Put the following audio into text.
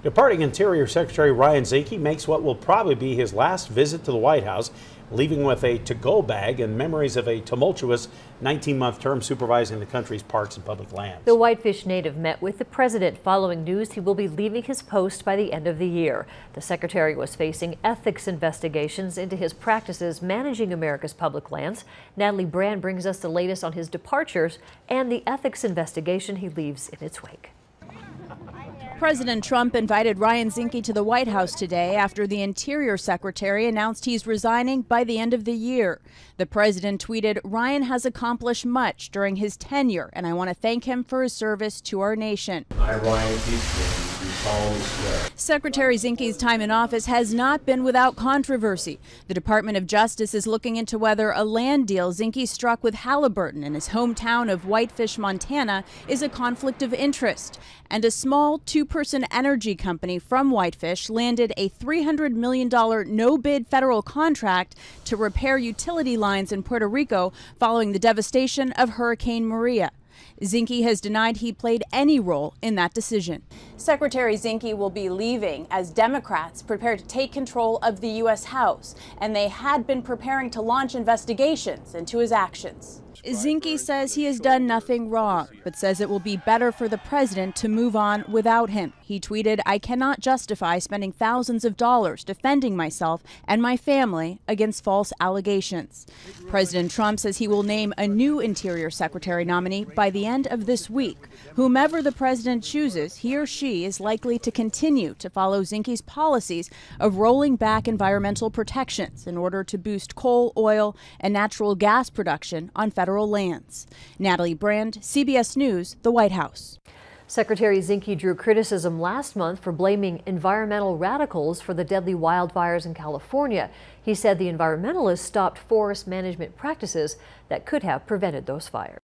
Departing Interior Secretary Ryan Zinke makes what will probably be his last visit to the White House, leaving with a to-go bag and memories of a tumultuous 19-month term supervising the country's parks and public lands. The Whitefish native met with the president following news he will be leaving his post by the end of the year. The secretary was facing ethics investigations into his practices managing America's public lands. Natalie Brand brings us the latest on his departures and the ethics investigation he leaves in its wake. President Trump invited Ryan Zinke to the White House today after the Interior Secretary announced he's resigning by the end of the year. The president tweeted, "Ryan has accomplished much during his tenure, and I want to thank him for his service to our nation." I, Ryan Zinke, do solemnly swear. Secretary Zinke's time in office has not been without controversy. The Department of Justice is looking into whether a land deal Zinke struck with Halliburton in his hometown of Whitefish, Montana, is a conflict of interest. And a small two-person energy company from Whitefish landed a $300 million no-bid federal contract to repair utility lines in Puerto Rico following the devastation of Hurricane Maria. Zinke has denied he played any role in that decision. Secretary Zinke will be leaving as Democrats prepare to take control of the U.S. House, and they had been preparing to launch investigations into his actions. Zinke says he has done nothing wrong, but says it will be better for the president to move on without him. He tweeted, "I cannot justify spending thousands of dollars defending myself and my family against false allegations." President Trump says he will name a new Interior Secretary nominee by the end of this week. Whomever the president chooses, he or she is likely to continue to follow Zinke's policies of rolling back environmental protections in order to boost coal, oil, and natural gas production on federal lands. Natalie Brand, CBS News, the White House. Secretary Zinke drew criticism last month for blaming environmental radicals for the deadly wildfires in California. He said the environmentalists stopped forest management practices that could have prevented those fires.